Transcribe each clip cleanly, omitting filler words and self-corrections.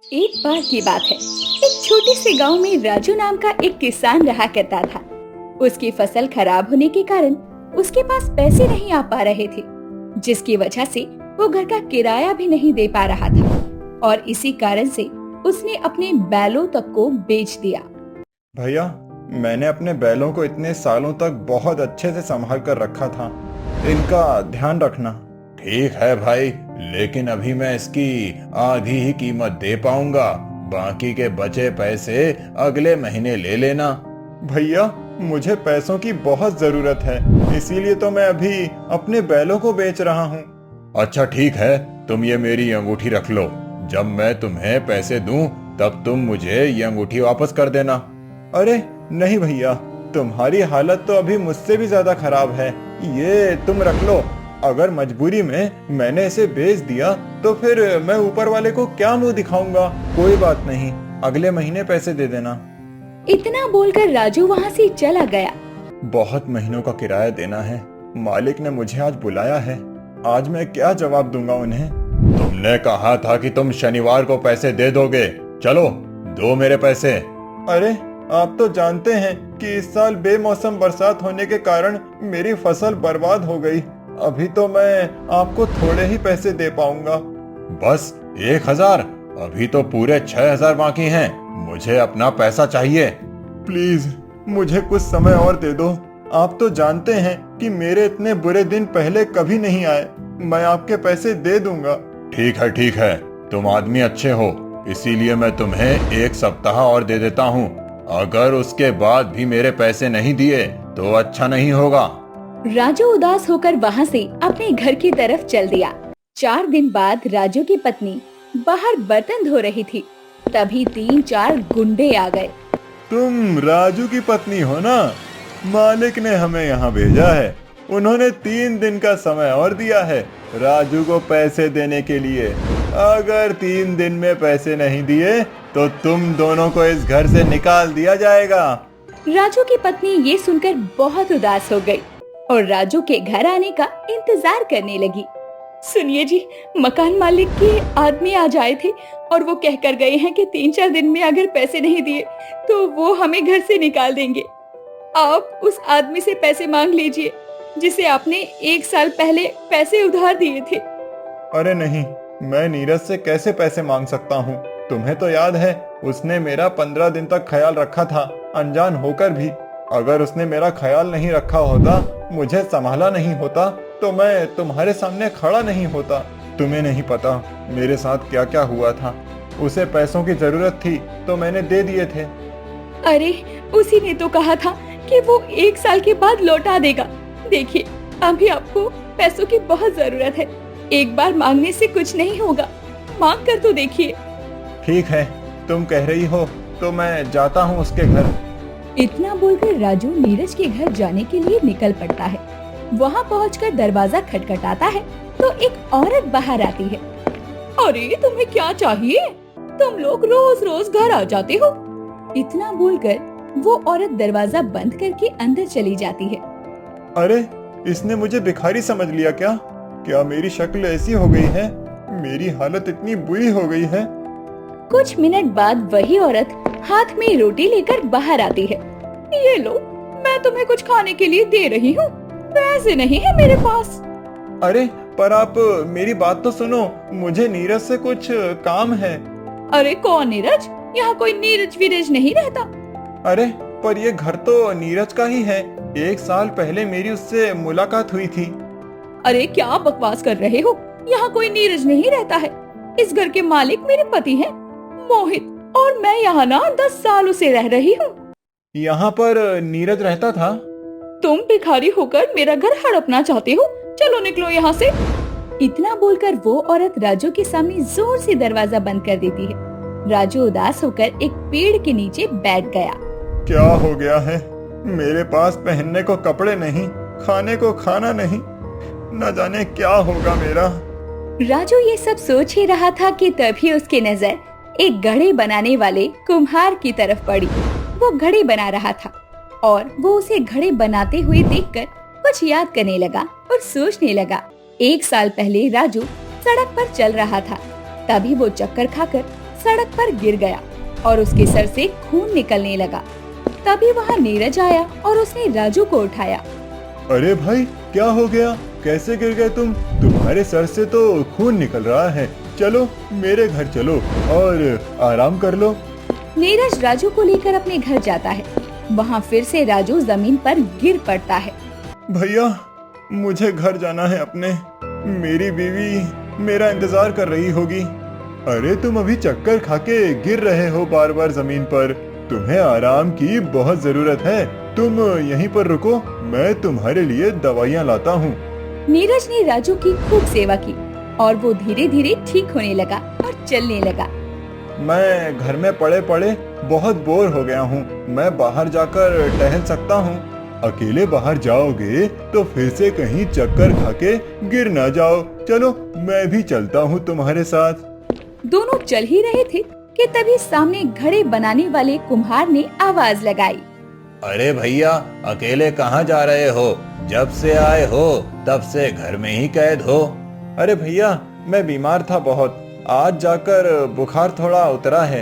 एक बार की बात है, एक छोटे से गांव में राजू नाम का एक किसान रहा करता था। उसकी फसल खराब होने के कारण उसके पास पैसे नहीं आ पा रहे थे, जिसकी वजह से वो घर का किराया भी नहीं दे पा रहा था और इसी कारण से उसने अपने बैलों तक को बेच दिया। भैया, मैंने अपने बैलों को इतने सालों तक बहुत अच्छे से संभाल कर रखा था, इनका ध्यान रखना। ठीक है भाई, लेकिन अभी मैं इसकी आधी ही कीमत दे पाऊंगा, बाकी के बचे पैसे अगले महीने ले लेना। भैया, मुझे पैसों की बहुत जरूरत है, इसीलिए तो मैं अभी अपने बैलों को बेच रहा हूँ। अच्छा ठीक है, तुम ये मेरी अंगूठी रख लो। जब मैं तुम्हें पैसे दूं, तब तुम मुझे ये अंगूठी वापस कर देना। अरे नहीं भैया, तुम्हारी हालत तो अभी मुझसे भी ज्यादा खराब है, ये तुम रख लो। अगर मजबूरी में मैंने इसे बेच दिया तो फिर मैं ऊपर वाले को क्या मुंह दिखाऊंगा। कोई बात नहीं, अगले महीने पैसे दे देना। इतना बोलकर राजू वहाँ से चला गया। बहुत महीनों का किराया देना है, मालिक ने मुझे आज बुलाया है, आज मैं क्या जवाब दूंगा उन्हें। तुमने कहा था कि तुम शनिवार को पैसे दे दोगे, चलो दो मेरे पैसे। अरे आप तो जानते हैं कि इस साल बेमौसम बरसात होने के कारण मेरी फसल बर्बाद हो गई। अभी तो मैं आपको थोड़े ही पैसे दे पाऊंगा। बस 1000? अभी तो पूरे 6000 बाकी हैं, मुझे अपना पैसा चाहिए। प्लीज मुझे कुछ समय और दे दो। आप तो जानते हैं कि मेरे इतने बुरे दिन पहले कभी नहीं आए, मैं आपके पैसे दे दूंगा। ठीक है, तुम आदमी अच्छे हो, इसीलिए मैं तुम्हें 1 सप्ताह और दे देता हूँ। अगर उसके बाद भी मेरे पैसे नहीं दिए तो अच्छा नहीं होगा। राजू उदास होकर वहाँ से अपने घर की तरफ चल दिया। 4 दिन बाद राजू की पत्नी बाहर बर्तन धो रही थी, तभी 3-4 गुंडे आ गए। तुम राजू की पत्नी हो ना? मालिक ने हमें यहाँ भेजा है, उन्होंने 3 दिन का समय और दिया है राजू को पैसे देने के लिए। अगर 3 दिन में पैसे नहीं दिए तो तुम दोनों को इस घर से निकाल दिया जाएगा। राजू की पत्नी ये सुनकर बहुत उदास हो गई और राजू के घर आने का इंतजार करने लगी। सुनिए जी, मकान मालिक के आदमी आज आए थे और वो कह कर गए हैं कि 3-4 दिन में अगर पैसे नहीं दिए तो वो हमें घर से निकाल देंगे। आप उस आदमी से पैसे मांग लीजिए जिसे आपने 1 साल पहले पैसे उधार दिए थे। अरे नहीं, मैं नीरज से कैसे पैसे मांग सकता हूँ? तुम्हें तो याद है, उसने मेरा 15 दिन तक ख्याल रखा था, अनजान होकर भी। अगर उसने मेरा ख्याल नहीं रखा होता, मुझे संभाला नहीं होता, तो मैं तुम्हारे सामने खड़ा नहीं होता। तुम्हें नहीं पता मेरे साथ क्या क्या हुआ था। उसे पैसों की जरूरत थी तो मैंने दे दिए थे। अरे उसी ने तो कहा था कि वो 1 साल के बाद लौटा देगा। देखिए, अभी आपको पैसों की बहुत जरूरत है, एक बार मांगने से कुछ नहीं होगा, मांग कर तो देखिए। ठीक है, तुम कह रही हो तो मैं जाता हूँ उसके घर। इतना बोलकर राजू नीरज के घर जाने के लिए निकल पड़ता है। वहाँ पहुंचकर दरवाजा खटखटाता है तो एक औरत बाहर आती है। अरे तुम्हें क्या चाहिए? तुम लोग रोज रोज घर आ जाते हो। इतना बोलकर वो औरत दरवाजा बंद करके अंदर चली जाती है। अरे इसने मुझे भिखारी समझ लिया क्या? क्या मेरी शक्ल ऐसी हो गई है? मेरी हालत इतनी बुरी हो गई है। कुछ मिनट बाद वही औरत हाथ में रोटी लेकर बाहर आती है। ये लो, मैं तुम्हें कुछ खाने के लिए दे रही हूँ, पैसे नहीं है मेरे पास। अरे पर आप मेरी बात तो सुनो, मुझे नीरज से कुछ काम है। अरे कौन नीरज? यहाँ कोई नीरज वीरज नहीं रहता। अरे पर ये घर तो नीरज का ही है, 1 साल पहले मेरी उससे मुलाकात हुई थी। अरे क्या बकवास कर रहे हो? यहाँ कोई नीरज नहीं रहता है। इस घर के मालिक मेरे पति हैं, मोहित, और मैं यहाँ ना 10 सालों से रह रही हूँ। यहाँ पर नीरज रहता था? तुम भिखारी होकर मेरा घर हड़पना चाहते हो? चलो निकलो यहाँ से। इतना बोलकर वो औरत राजू के सामने जोर से दरवाजा बंद कर देती है। राजू उदास होकर एक पेड़ के नीचे बैठ गया। क्या हो गया है? मेरे पास पहनने को कपड़े नहीं, खाने को खाना नहीं, न जाने क्या होगा मेरा। राजू ये सब सोच ही रहा था कि तभी उसकी नजर एक घड़े बनाने वाले कुम्हार की तरफ पड़ी। वो घड़े बना रहा था और वो उसे घड़े बनाते हुए देखकर कुछ याद करने लगा और सोचने लगा। 1 साल पहले राजू सड़क पर चल रहा था, तभी वो चक्कर खाकर सड़क पर गिर गया और उसके सर से खून निकलने लगा। तभी वहाँ नीरज आया और उसने राजू को उठाया। अरे भाई, क्या हो गया? कैसे गिर गए तुम? तुम्हारे सर से तो खून निकल रहा है। चलो मेरे घर चलो और आराम कर लो। नीरज राजू को लेकर अपने घर जाता है। वहाँ फिर से राजू जमीन पर गिर पड़ता है। भैया, मुझे घर जाना है अपने। मेरी बीवी मेरा इंतजार कर रही होगी। अरे तुम अभी चक्कर खाके गिर रहे हो बार बार जमीन पर। तुम्हें आराम की बहुत जरूरत है। तुम यहीं पर रुको, मैं तुम्हारे लिए दवाइयाँ लाता हूँ। नीरज ने राजू की खूब सेवा की और वो धीरे धीरे ठीक होने लगा और चलने लगा। मैं घर में पड़े पड़े बहुत बोर हो गया हूँ। मैं बाहर जाकर टहल सकता हूँ। अकेले बाहर जाओगे तो फिर से कहीं चक्कर खाके गिर ना जाओ। चलो मैं भी चलता हूँ तुम्हारे साथ। दोनों चल ही रहे थे कि तभी सामने घड़े बनाने वाले कुम्हार ने आवाज लगाई। अरे भैया, अकेले कहाँ जा रहे हो? जब से आए हो तब से घर में ही कैद हो। अरे भैया, मैं बीमार था बहुत। आज जाकर बुखार थोड़ा उतरा है।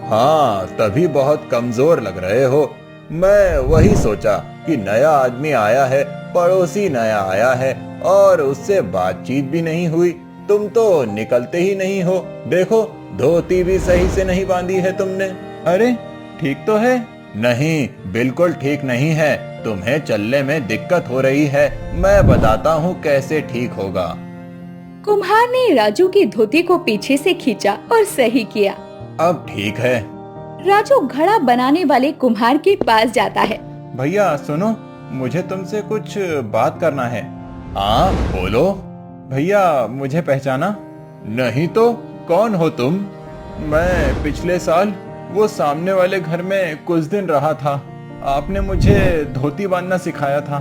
हाँ, तभी बहुत कमजोर लग रहे हो। मैं वही सोचा कि नया आदमी आया है, पड़ोसी नया आया है और उससे बातचीत भी नहीं हुई। तुम तो निकलते ही नहीं हो। देखो, धोती भी सही से नहीं बांधी है तुमने। अरे ठीक तो है। नहीं, बिल्कुल ठीक नहीं है। तुम्हें चलने में दिक्कत हो रही है। मैं बताता हूँ कैसे ठीक होगा। कुम्हार ने राजू की धोती को पीछे से खींचा और सही किया। अब ठीक है। राजू घड़ा बनाने वाले कुम्हार के पास जाता है। भैया सुनो, मुझे तुमसे कुछ बात करना है। हाँ बोलो। भैया, मुझे पहचाना? नहीं तो कौन हो तुम? मैं पिछले साल वो सामने वाले घर में कुछ दिन रहा था। आपने मुझे धोती बांधना सिखाया था।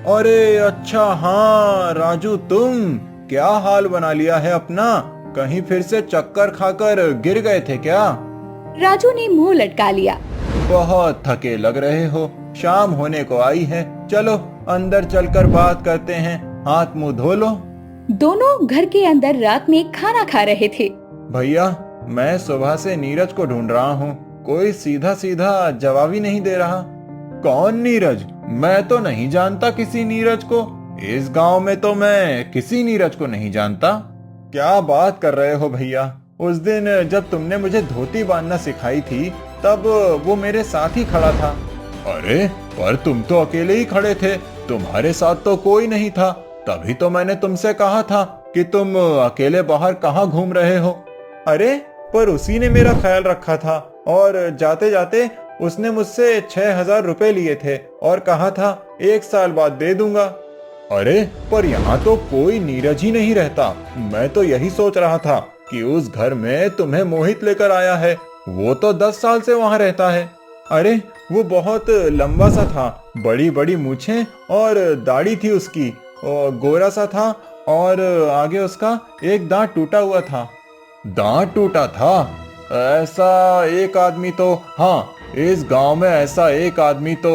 अरे अच्छा, हाँ राजू, तुम क्या हाल बना लिया है अपना? कहीं फिर से चक्कर खाकर गिर गए थे क्या? राजू ने मुंह लटका लिया। बहुत थके लग रहे हो। शाम होने को आई है। चलो अंदर चलकर बात करते हैं। हाथ मुंह धो लो। दोनों घर के अंदर रात में खाना खा रहे थे। भैया, मैं सुबह से नीरज को ढूंढ रहा हूँ। कोई सीधा सीधा जवाब ही नहीं दे रहा। कौन नीरज? मैं तो नहीं जानता किसी नीरज को। इस गांव में तो मैं किसी नीरज को नहीं जानता। क्या बात कर रहे हो भैया? उस दिन जब तुमने मुझे धोती बांधना सिखाई थी तब वो मेरे साथ ही खड़ा था। अरे पर तुम तो अकेले ही खड़े थे। तुम्हारे साथ तो कोई नहीं था। तभी तो मैंने तुमसे कहा था कि तुम अकेले बाहर कहाँ घूम रहे हो। अरे पर उसी ने मेरा ख्याल रखा था और जाते जाते उसने मुझसे 6,000 रुपए लिए थे और कहा था 1 साल बाद दे दूंगा। अरे पर यहाँ तो कोई नीरज ही नहीं रहता। मैं तो यही सोच रहा था कि उस घर में तुम्हें मोहित लेकर आया है। वो तो 10 साल से वहाँ रहता है। अरे वो बहुत लंबा सा था, बड़ी बड़ी मूछें और दाढ़ी थी उसकी, और गोरा सा था और आगे उसका एक दांत टूटा हुआ था। दांत टूटा था? ऐसा एक आदमी तो, हाँ, इस गांव में ऐसा एक आदमी तो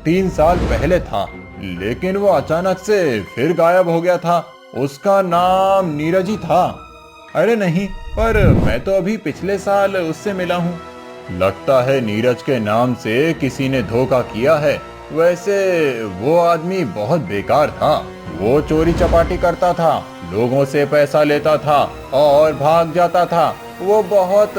3 साल पहले था, लेकिन वो अचानक से फिर गायब हो गया था। उसका नाम नीरज ही था। अरे नहीं, पर मैं तो अभी पिछले साल उससे मिला हूँ। लगता है नीरज के नाम से किसी ने धोखा किया है। वैसे वो आदमी बहुत बेकार था। वो चोरी चपाटी करता था, लोगों से पैसा लेता था और भाग जाता था। वो बहुत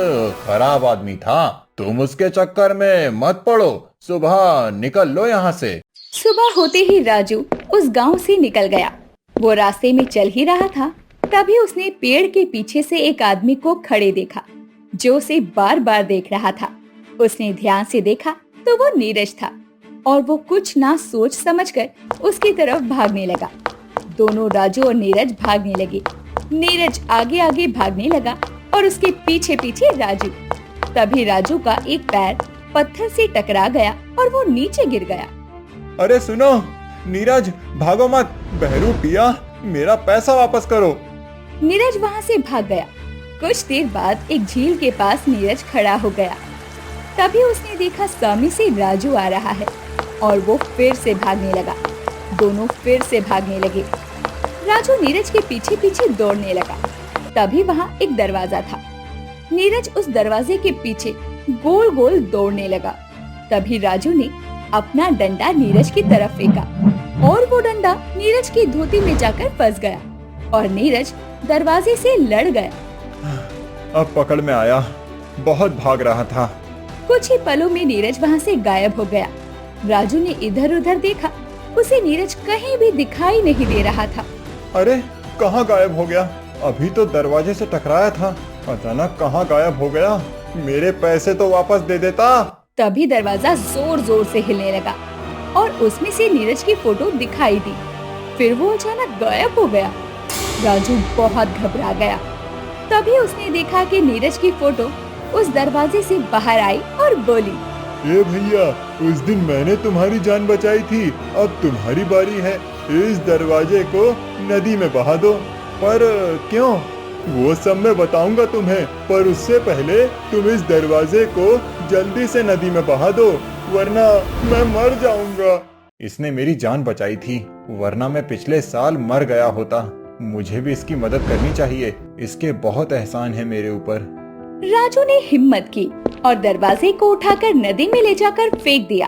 खराब आदमी था। तुम उसके चक्कर में मत पड़ो। सुबह निकल लो यहाँ से। सुबह होते ही राजू उस गांव से निकल गया। वो रास्ते में चल ही रहा था, तभी उसने पेड़ के पीछे से एक आदमी को खड़े देखा जो उसे बार बार देख रहा था। उसने ध्यान से देखा तो वो नीरज था और वो कुछ ना सोच समझकर उसकी तरफ भागने लगा। दोनों राजू और नीरज भागने लगे। नीरज आगे आगे भागने लगा और उसके पीछे पीछे राजू। तभी राजू का एक पैर पत्थर से टकरा गया और वो नीचे गिर गया। अरे सुनो नीरज, भागो मत। बहरूपिया, मेरा पैसा वापस करो। नीरज वहाँ से भाग गया। कुछ देर बाद एक झील के पास नीरज खड़ा हो गया। तभी उसने देखा सामने से राजू आ रहा है और वो फिर से भागने लगा। दोनों फिर से भागने लगे। राजू नीरज के पीछे पीछे दौड़ने लगा। तभी वहाँ एक दरवाजा था। नीरज उस दरवाजे के पीछे गोल गोल दौड़ने लगा। तभी राजू ने अपना डंडा नीरज की तरफ फेंका और वो डंडा नीरज की धोती में जाकर फंस गया और नीरज दरवाजे से लड़ गया। अब पकड़ में आया, बहुत भाग रहा था। कुछ ही पलों में नीरज वहाँ से गायब हो गया। राजू ने इधर उधर देखा, उसे नीरज कहीं भी दिखाई नहीं दे रहा था। अरे कहाँ गायब हो गया? अभी तो दरवाजे से टकराया था, अचानक कहाँ गायब हो गया? मेरे पैसे तो वापस दे देता। तभी दरवाजा जोर जोर से हिलने लगा और उसमें से नीरज की फोटो दिखाई दी। फिर वो अचानक गायब हो गया। राजू बहुत घबरा गया। तभी उसने देखा कि नीरज की फोटो उस दरवाजे से बाहर आई और बोली, ए भैया, उस दिन मैंने तुम्हारी जान बचाई थी, अब तुम्हारी बारी है। इस दरवाजे को नदी में बहा दो। पर क्यों? वो सब मैं बताऊंगा तुम्हें, पर उससे पहले तुम इस दरवाजे को जल्दी से नदी में बहा दो, वरना मैं मर जाऊंगा। इसने मेरी जान बचाई थी, वरना मैं पिछले साल मर गया होता। मुझे भी इसकी मदद करनी चाहिए, इसके बहुत एहसान है मेरे ऊपर। राजू ने हिम्मत की और दरवाजे को उठाकर नदी में ले जाकर फेंक दिया।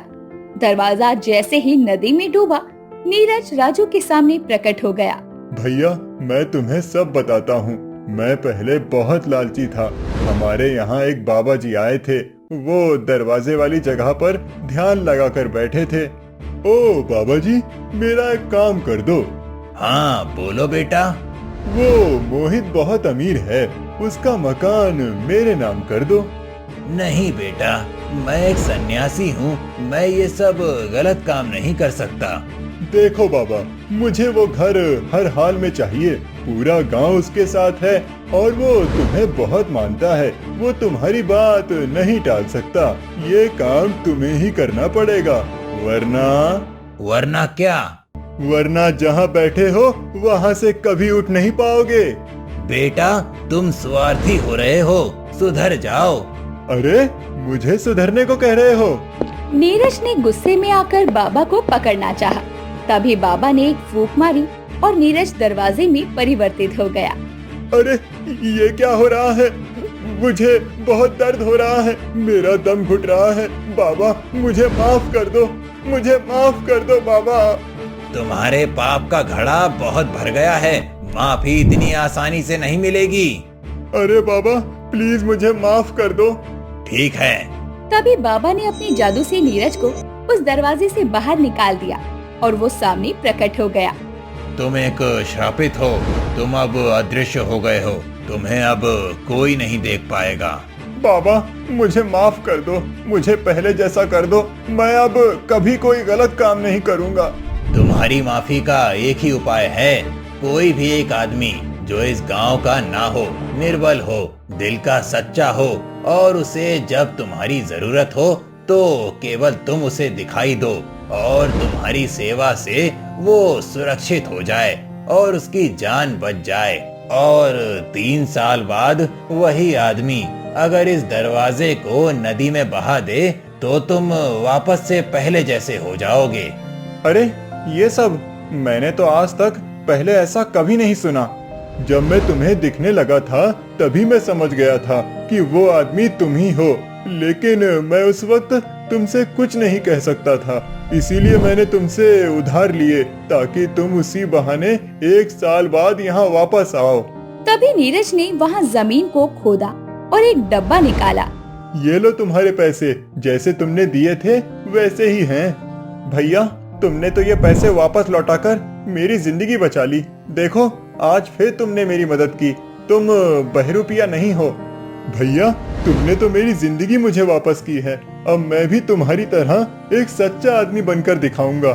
दरवाजा जैसे ही नदी में डूबा, नीरज राजू के सामने प्रकट हो गया। भैया, मैं तुम्हें सब बताता हूँ। मैं पहले बहुत लालची था। हमारे यहाँ एक बाबा जी आए थे, वो दरवाजे वाली जगह पर ध्यान लगाकर बैठे थे। ओ बाबा जी, मेरा एक काम कर दो। हाँ बोलो बेटा। वो मोहित बहुत अमीर है, उसका मकान मेरे नाम कर दो। नहीं बेटा, मैं एक सन्यासी हूँ, मैं ये सब गलत काम नहीं कर सकता। देखो बाबा, मुझे वो घर हर हाल में चाहिए। पूरा गांव उसके साथ है और वो तुम्हें बहुत मानता है। वो तुम्हारी बात नहीं टाल सकता। ये काम तुम्हें ही करना पड़ेगा, वरना क्या? वरना जहाँ बैठे हो वहाँ से कभी उठ नहीं पाओगे। बेटा, तुम स्वार्थी हो रहे हो, सुधर जाओ। अरे, मुझे सुधरने को कह रहे हो? नीरज ने गुस्से में आकर बाबा को पकड़ना चाहा। तभी बाबा ने एक फूंक मारी और नीरज दरवाजे में परिवर्तित हो गया। अरे, ये क्या हो रहा है? मुझे बहुत दर्द हो रहा है, मेरा दम घुट रहा है। बाबा, मुझे माफ कर दो, मुझे माफ कर दो बाबा। तुम्हारे पाप का घड़ा बहुत भर गया है, माफी इतनी आसानी से नहीं मिलेगी। अरे बाबा, प्लीज मुझे माफ कर दो। ठीक है। तभी बाबा ने अपने जादू से नीरज को उस दरवाजे से बाहर निकाल दिया और वो सामने प्रकट हो गया। तुम एक श्रापित हो, तुम अब अदृश्य हो गए हो, तुम्हें अब कोई नहीं देख पाएगा। बाबा, मुझे माफ कर दो, मुझे पहले जैसा कर दो। मैं अब कभी कोई गलत काम नहीं करूँगा। तुम्हारी माफी का एक ही उपाय है। कोई भी एक आदमी जो इस गांव का ना हो, निर्बल हो, दिल का सच्चा हो और उसे जब तुम्हारी जरूरत हो तो केवल तुम उसे दिखाई दो और तुम्हारी सेवा से वो सुरक्षित हो जाए और उसकी जान बच जाए। और 3 साल बाद वही आदमी अगर इस दरवाजे को नदी में बहा दे तो तुम वापस से पहले जैसे हो जाओगे। अरे, ये सब मैंने तो आज तक पहले ऐसा कभी नहीं सुना। जब मैं तुम्हें दिखने लगा था तभी मैं समझ गया था कि वो आदमी तुम ही हो, लेकिन मैं उस वक्त तुमसे कुछ नहीं कह सकता था। इसीलिए मैंने तुमसे उधार लिए ताकि तुम उसी बहाने 1 साल बाद यहाँ वापस आओ। तभी नीरज ने वहाँ जमीन को खोदा और एक डब्बा निकाला। ये लो तुम्हारे पैसे, जैसे तुमने दिए थे वैसे ही हैं। भैया, तुमने तो ये पैसे वापस लौटाकर मेरी जिंदगी बचा ली। देखो, आज फिर तुमने मेरी मदद की। तुम बहरूपिया नहीं हो। भैया, तुमने तो मेरी जिंदगी मुझे वापस की है। अब मैं भी तुम्हारी तरह एक सच्चा आदमी बनकर दिखाऊंगा।